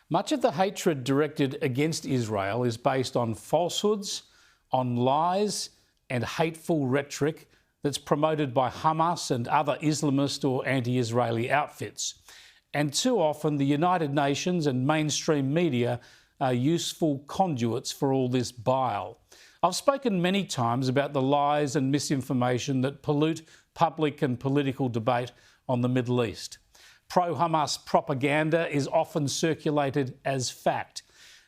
Much of the hatred directed against Israel is based on falsehoods, on lies and hateful rhetoric that's promoted by Hamas and other Islamist or anti-Israeli outfits. And too often the United Nations and mainstream media are useful conduits for all this bile. I've spoken many times about the lies and misinformation that pollute public and political debate on the Middle East. Pro-Hamas propaganda is often circulated as fact.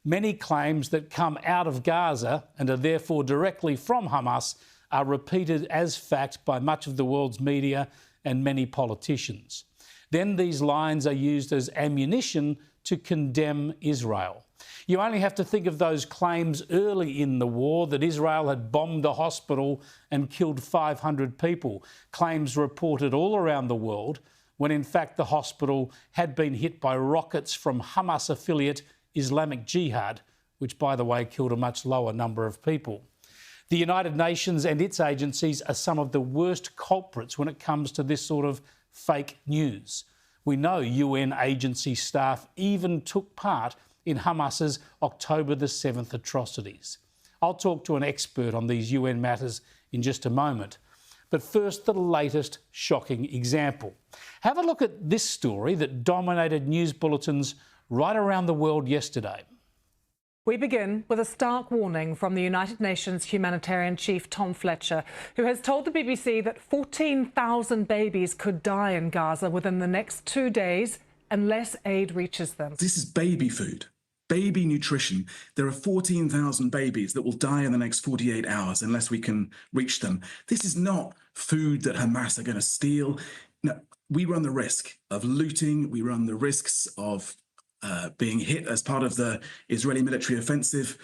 Many claims that come out of Gaza and are therefore directly from Hamas are repeated as fact by much of the world's media and many politicians. Then these lines are used as ammunition to condemn Israel. You only have to think of those claims early in the war that Israel had bombed a hospital and killed 500 people, claims reported all around the world, when in fact the hospital had been hit by rockets from Hamas affiliate Islamic Jihad, which, by the way, killed a much lower number of people. The United Nations and its agencies are some of the worst culprits when it comes to this sort of fake news. We know UN agency staff even took part in Hamas's October the 7th atrocities. I'll talk to an expert on these UN matters in just a moment. But first, the latest shocking example. Have a look at this story that dominated news bulletins right around the world yesterday. We begin with a stark warning from the United Nations humanitarian chief Tom Fletcher, who has told the BBC that 14,000 babies could die in Gaza within the next 2 days unless aid reaches them. This is baby food, baby nutrition. There are 14,000 babies that will die in the next 48 hours unless we can reach them. This is not food that Hamas are going to steal. No, we run the risk of looting. We run the risks of being hit as part of the Israeli military offensive.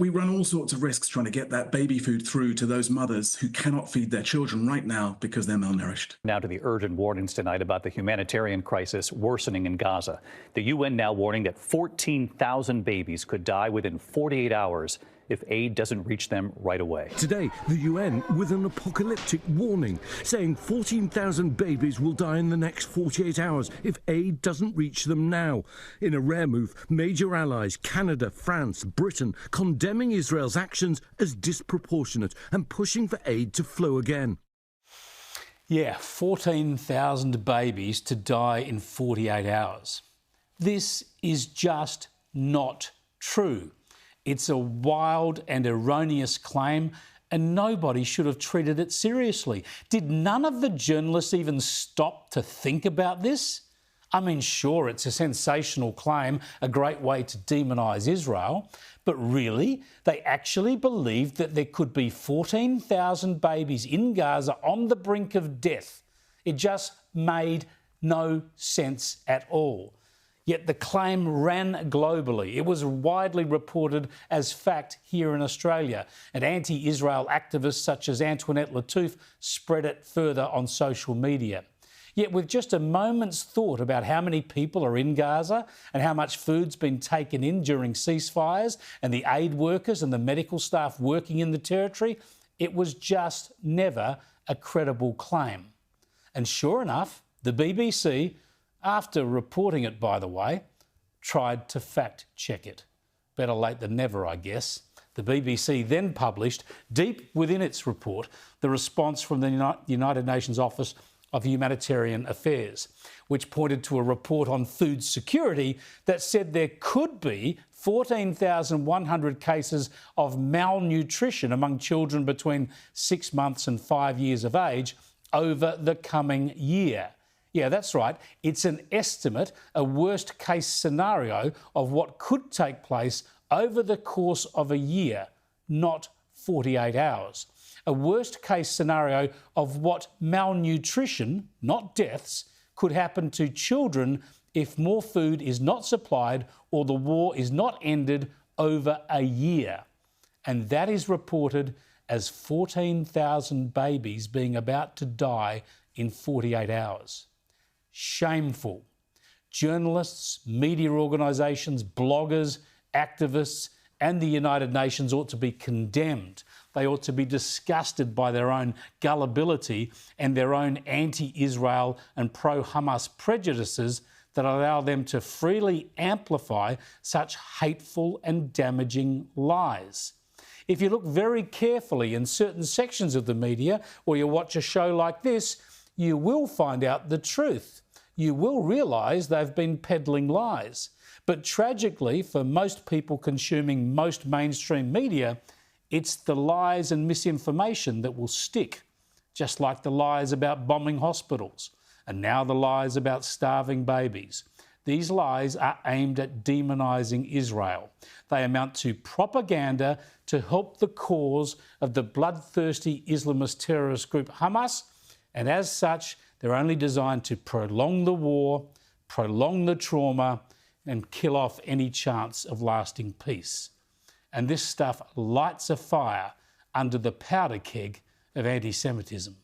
We run all sorts of risks trying to get that baby food through to those mothers who cannot feed their children right now because they're malnourished. Now to the urgent warnings tonight about the humanitarian crisis worsening in Gaza. The UN now warning that 14,000 babies could die within 48 hours if aid doesn't reach them right away. Today, the UN with an apocalyptic warning, saying 14,000 babies will die in the next 48 hours if aid doesn't reach them now. In a rare move, major allies, Canada, France, Britain, condemning Israel's actions as disproportionate and pushing for aid to flow again. Yeah, 14,000 babies to die in 48 hours. This is just not true. It's a wild and erroneous claim, and nobody should have treated it seriously. Did none of the journalists even stop to think about this? I mean, sure, it's a sensational claim, a great way to demonise Israel, but really, they actually believed that there could be 14,000 babies in Gaza on the brink of death. It just made no sense at all. Yet the claim ran globally. It was widely reported as fact here in Australia, and anti-Israel activists such as Antoinette Lattouf spread it further on social media. Yet with just a moment's thought about how many people are in Gaza and how much food's been taken in during ceasefires and the aid workers and the medical staff working in the territory, it was just never a credible claim. And sure enough, the BBC, after reporting it, by the way, tried to fact-check it. Better late than never, I guess. The BBC then published, deep within its report, the response from the United Nations Office of Humanitarian Affairs, which pointed to a report on food security that said there could be 14,100 cases of malnutrition among children between 6 months and 5 years of age over the coming year. Yeah, that's right. It's an estimate, a worst-case scenario of what could take place over the course of a year, not 48 hours. A worst-case scenario of what malnutrition, not deaths, could happen to children if more food is not supplied or the war is not ended over a year. And that is reported as 14,000 babies being about to die in 48 hours. Shameful. Journalists, media organisations, bloggers, activists and the United Nations ought to be condemned. They ought to be disgusted by their own gullibility and their own anti-Israel and pro-Hamas prejudices that allow them to freely amplify such hateful and damaging lies. If you look very carefully in certain sections of the media, or you watch a show like this, you will find out the truth. You will realise they've been peddling lies. But tragically, for most people consuming most mainstream media, it's the lies and misinformation that will stick, just like the lies about bombing hospitals, and now the lies about starving babies. These lies are aimed at demonising Israel. They amount to propaganda to help the cause of the bloodthirsty Islamist terrorist group Hamas, and as such, they're only designed to prolong the war, prolong the trauma, and kill off any chance of lasting peace. And this stuff lights a fire under the powder keg of anti-Semitism.